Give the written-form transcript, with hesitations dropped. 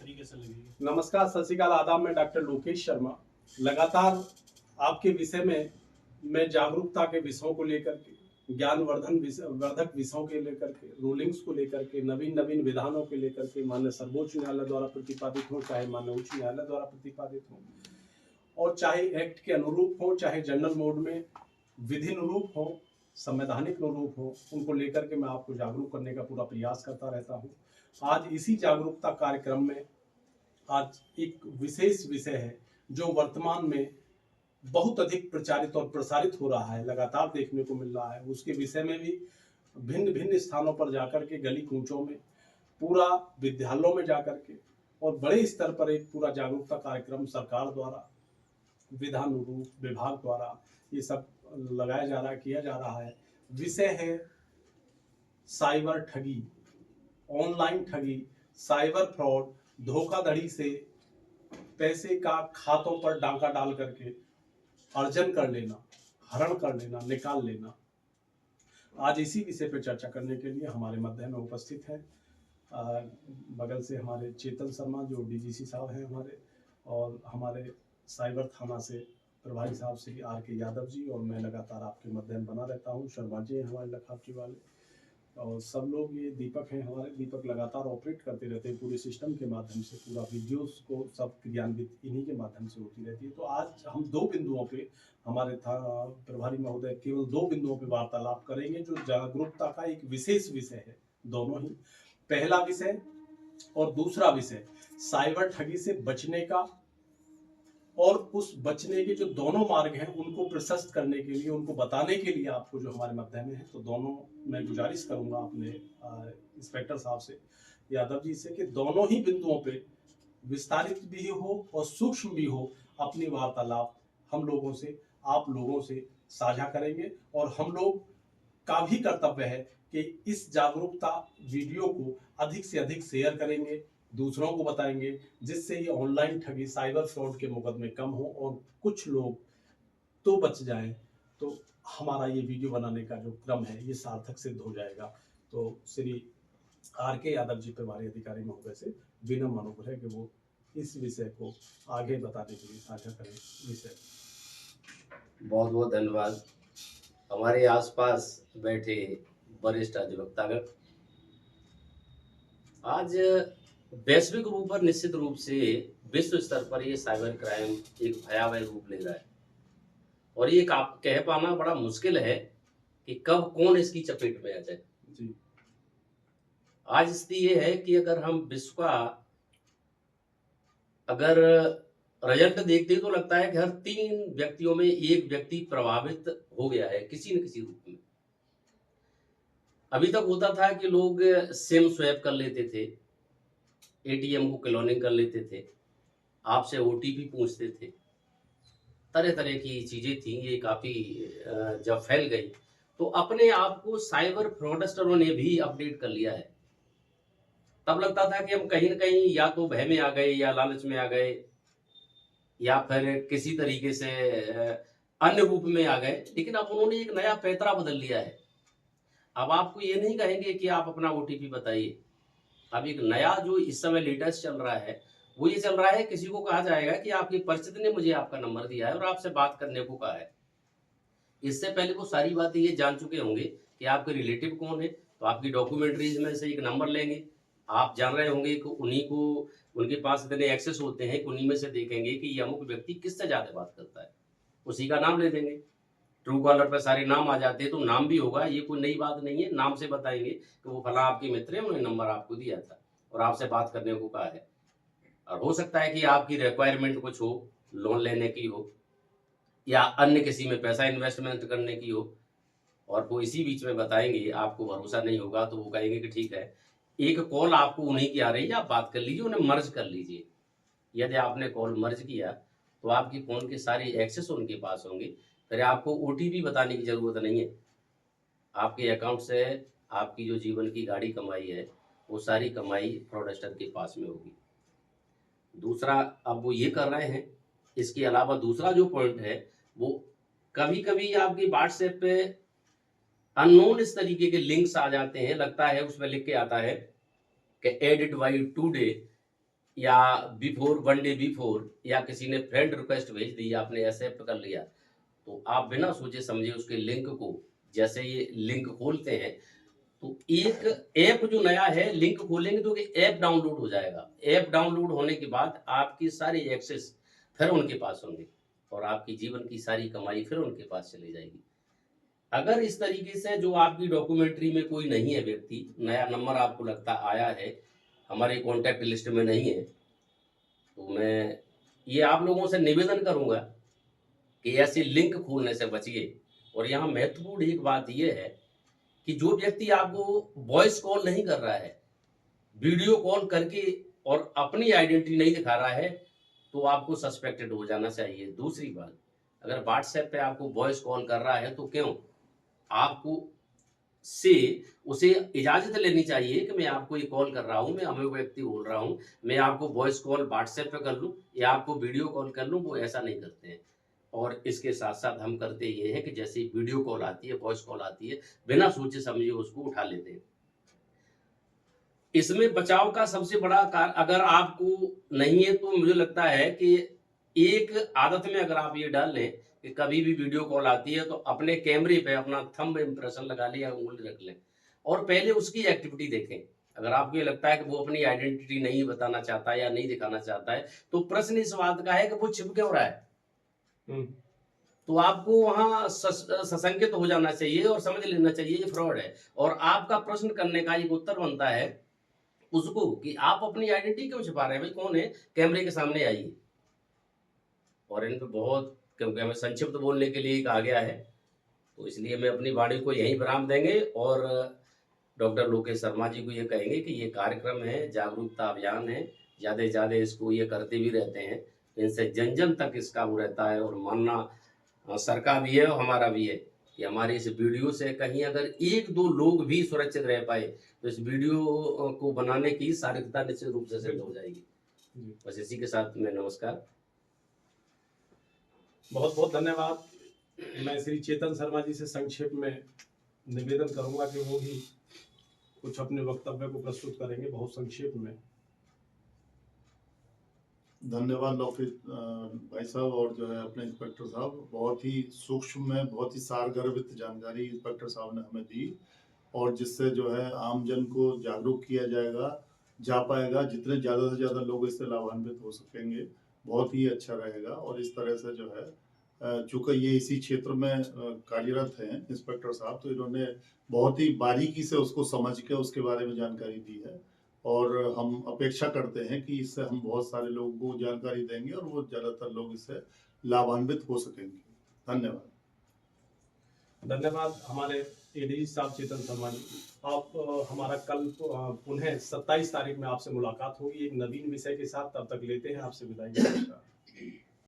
तरीके से लगेगी। नमस्कार, सत श्री अकाल, आदाब। मैं डॉक्टर लोकेश शर्मा लगातार आपके विषय में मैं जागरूकता के विषयों को लेकर के, वर्धक विषयों के लेकर के, रूलिंग्स को लेकर के, नवीन नवीन विधानों के लेकर के, माननीय सर्वोच्च न्यायालय द्वारा प्रतिपादित हो, चाहे माननीय उच्च न्यायालय द्वारा प्रतिपादित हो, और चाहे एक्ट के अनुरूप हो, चाहे जनरल मोड में विधि अनुरूप हो, संवैधानिक अनुरूप हो, उनको लेकर के मैं आपको जागरूक करने का पूरा प्रयास करता रहता हूँ। आज इसी जागरूकता कार्यक्रम में आज एक विशेष विषय है जो वर्तमान में बहुत अधिक प्रचारित और प्रसारित हो रहा है, लगातार देखने को मिल रहा है। उसके विषय में भी भिन्न भिन्न स्थानों पर जाकर के, गली कूचों में, पूरा विद्यालयों में जाकर के, और बड़े स्तर पर एक पूरा जागरूकता कार्यक्रम सरकार द्वारा, विधान विभाग द्वारा ये सब लगाया जा रहा है, किया जा रहा है। विषय है साइबर ठगी, ऑनलाइन ठगी, साइबर फ्रॉड, धोखाधड़ी से पैसे का खातों पर डाका डाल करके अर्जन कर लेना, हरण कर लेना, निकाल लेना। आज इसी विषय पर चर्चा करने के लिए हमारे मध्य में उपस्थित हैं बगल से हमारे चेतन शर्मा जो डीजीसी साहब हैं हमारे, और हमारे साइबर थाना से प्रभारी साहब श्री RK यादव जी, और मैं लगातार आपके मध्य में बना रहता हूँ। शर्मा जी हमारे लखावटी वाले, और सब लोग, ये दीपक हैं हमारे, दीपक लगातार ऑपरेट करते रहते हैं पूरे सिस्टम के माध्यम से, पूरा वीडियोस को सब क्रियान्वित इन्हीं के माध्यम से होती रहती है। तो आज हम दो बिंदुओं पे, हमारे प्रभारी महोदय केवल दो बिंदुओं पे वार्तालाप करेंगे जो जागरूकता का एक विशेष विषय है। दोनों ही, पहला विषय और दूसरा विषय साइबर ठगी से बचने का, और उस बचने के जो दोनों मार्ग हैं उनको प्रशस्त करने के लिए, उनको बताने के लिए आपको जो हमारे मध्य में है, तो दोनों मैं गुजारिश करूंगा अपने इंस्पेक्टर साहब से, यादव जी से, कि दोनों ही बिंदुओं पे विस्तारित भी हो और सूक्ष्म भी हो अपनी वार्तालाप हम लोगों से, आप लोगों से साझा करेंगे। और हम लोग का भी कर्तव्य है कि इस जागरूकता वीडियो को अधिक से अधिक शेयर करेंगे, दूसरों को बताएंगे, जिससे ये ऑनलाइन ठगी, साइबर फ्रॉड के मुकदमे कम हो और कुछ लोग तो बच जाएं। तो हमारा ये वीडियो बनाने का जो क्रम है ये सार्थक सिद्ध हो जाएगा। तो श्री RK यादव जी प्रभारी अधिकारी महोदय से विनम्र अनुरोध है कि वो इस विषय को आगे बताने के लिए साझा करें विषय। बहुत बहुत धन्यवाद। हमारे आसपास बैठे वरिष्ठ अधिवक्तागण, आज वैश्विक रूप पर निश्चित रूप से विश्व स्तर पर ये साइबर क्राइम एक भयावह रूप ले रहा है, और ये आप कह पाना बड़ा मुश्किल है कि कब कौन इसकी चपेट में आ जाए। जी। आज स्थिति ये है कि अगर हम विश्व का अगर रिजल्ट देखते तो लगता है कि हर 3 व्यक्तियों में एक व्यक्ति प्रभावित हो गया है किसी न किसी रूप में। अभी तक होता था कि लोग सिम स्वैप कर लेते थे, ATM को क्लोनिंग कर लेते थे, आपसे OTP पूछते थे, तरह तरह की चीजें थी। ये काफी जब फैल गई तो अपने आप को साइबर फ्रॉडस्टरों ने भी अपडेट कर लिया है। तब लगता था कि हम कहीं न कहीं या तो भय में आ गए, या लालच में आ गए, या फिर किसी तरीके से अन्य रूप में आ गए। लेकिन अब उन्होंने एक नया पैंतरा बदल लिया है। अब आपको ये नहीं कहेंगे कि आप अपना OTP बताइए। अब एक नया जो इस समय लेटेस्ट चल रहा है, वो ये चल रहा है, किसी को कहा जाएगा कि आपके परिचित ने मुझे आपका नंबर दिया है और आपसे बात करने को कहा है। इससे पहले वो सारी बातें ये जान चुके होंगे कि आपके रिलेटिव कौन है, तो आपकी डॉक्यूमेंट्रीज में से एक नंबर लेंगे। आप जान रहे होंगे कि उन्हीं को, उनके पास इतने एक्सेस होते हैं कि उन्हीं में से देखेंगे कि ये अमुक व्यक्ति किससे ज़्यादा बात करता है, उसी का नाम ले देंगे। ट्रू कॉलर पे सारे नाम आ जाते हैं, तो नाम भी होगा, ये कोई नई बात नहीं है। नाम से बताएंगे कि वो फला आपके मित्र है, उन्होंने नंबर आपको दिया था और आपसे बात करने को कहा है। और हो सकता है कि आपकी रिक्वायरमेंट कुछ हो, लोन लेने की हो, या अन्य किसी में पैसा इन्वेस्टमेंट करने की हो, और वो इसी बीच में बताएंगे, आपको भरोसा नहीं होगा तो वो कहेंगे कि ठीक है, एक कॉल आपको उन्हीं की आ रही है, आप बात कर लीजिए, उन्हें मर्ज कर लीजिए। यदि आपने कॉल मर्ज किया तो आपकी फ़ोन के सारे एक्सेस उनके पास होंगे, फिर आपको OTP बताने की ज़रूरत नहीं है। आपके अकाउंट से आपकी जो जीवन की गाड़ी कमाई है, वो सारी कमाई फ्रॉडस्टर के पास में होगी। दूसरा, अब वो ये कर रहे हैं, इसके अलावा दूसरा जो पॉइंट है, वो कभी-कभी आपकी व्हाट्सएप पे अननोन इस तरीके के लिंक्स आ जाते हैं। लगता है उसमें लिख के आता है कि एडिट बाय टुडे, या बिफोर 1 डे बिफोर या किसी ने फ्रेंड रिक्वेस्ट भेज दी, आपने एक्सेप्ट कर लिया, तो आप बिना सोचे समझे उसके लिंक को, जैसे ये लिंक खोलते हैं तो एक ऐप जो नया है, लिंक खोलेंगे तो ऐप डाउनलोड हो जाएगा। ऐप डाउनलोड होने के बाद आपकी सारी एक्सेस फिर उनके पास होंगे और आपकी जीवन की सारी कमाई फिर उनके पास चली जाएगी। अगर इस तरीके से जो आपकी डॉक्यूमेंट्री में कोई नहीं है व्यक्ति, नया नंबर आपको लगता आया है, हमारे कॉन्टैक्ट लिस्ट में नहीं है, तो मैं ये आप लोगों से निवेदन करूंगा कि ऐसे लिंक खोलने से बचिए। और यहाँ महत्वपूर्ण एक बात यह है कि जो व्यक्ति आपको वॉइस कॉल नहीं कर रहा है, वीडियो कॉल करके और अपनी आइडेंटिटी नहीं दिखा रहा है, तो आपको सस्पेक्टेड हो जाना चाहिए। दूसरी बात, अगर व्हाट्सएप पे आपको वॉइस कॉल कर रहा है तो क्यों, आपको से उसे इजाजत लेनी चाहिए कि मैं आपको ये कॉल कर रहा हूं, मैं अमुक व्यक्ति बोल रहा हूं, मैं आपको वॉइस कॉल व्हाट्सएप पे कर लूं या आपको वीडियो कॉल कर लूं। वो ऐसा नहीं करते हैं। और इसके साथ साथ हम करते ये है कि जैसे ही वीडियो कॉल आती है, वॉइस कॉल आती है, बिना सोचे समझे उसको उठा लेते हैं। इसमें बचाव का सबसे बड़ा कार्य अगर आपको नहीं है तो मुझे लगता है कि एक आदत में अगर आप ये डाल लें कि कभी भी वीडियो कॉल आती है तो अपने कैमरे पे अपना थंब इम्प्रेशन लगा लें या उंगली रख लें और पहले उसकी एक्टिविटी देखें। अगर आपको ये लगता है कि वो अपनी आइडेंटिटी नहीं बताना चाहता है या नहीं दिखाना चाहता है, तो प्रश्न इस बात का है कि वो छिप क्यों रहा है। तो आपको वहां सशंकित हो जाना चाहिए और समझ लेना चाहिए ये फ्रॉड है। और आपका प्रश्न करने का एक उत्तर बनता है उसको कि आप अपनी आइडेंटिटी क्यों छिपा रहे हैं, भाई कौन है, कैमरे के सामने आइए। और इन पे बहुत, क्योंकि हमें संक्षिप्त बोलने के लिए कहा गया है, तो इसलिए मैं अपनी वाणी को यहीं विराम देंगे और डॉक्टर लोकेश शर्मा जी को ये कहेंगे कि ये कार्यक्रम है, जागरूकता अभियान है, ज़्यादा से ज़्यादा इसको ये करते भी रहते हैं, इनसे जन जन तक इसका वो रहता है। और मानना सर का भी है और हमारा भी है कि हमारे इस वीडियो से कहीं अगर एक दो लोग भी सुरक्षित रह पाए तो इस वीडियो को बनाने की सार्थकता निश्चित रूप से सिद्ध हो जाएगी। बस इसी के साथ मैं नमस्कार, बहुत बहुत धन्यवाद। मैं श्री चेतन शर्मा जी से संक्षेप में निवेदन करूंगा कि वो भी कुछ अपने वक्तव्य को प्रस्तुत करेंगे बहुत संक्षेप में। धन्यवाद लोकेश भाई साहब और जो है अपने इंस्पेक्टर साहब, बहुत ही सूक्ष्म में बहुत ही सारगर्भित जानकारी इंस्पेक्टर साहब ने हमें दी और जिससे जो है आम जन को जागरूक किया जा पाएगा, जितने ज़्यादा से ज़्यादा लोग इससे लाभान्वित हो सकेंगे बहुत ही अच्छा रहेगा। और इस तरह से जो है चूँकि ये इसी क्षेत्र में कार्यरत हैं इंस्पेक्टर साहब, तो इन्होंने बहुत ही बारीकी से उसको समझ के उसके बारे में जानकारी दी है और हम अपेक्षा करते हैं कि इससे हम बहुत सारे लोगों को जानकारी देंगे और वो ज़्यादातर लोग इससे लाभान्वित हो सकेंगे। धन्यवाद। धन्यवाद हमारे एडीजी साहब चेतन शर्मा जी। आप हमारा कल पुनः 27 तारीख में आपसे मुलाकात होगी एक नवीन विषय के साथ। तब तक लेते हैं आपसे विदाई।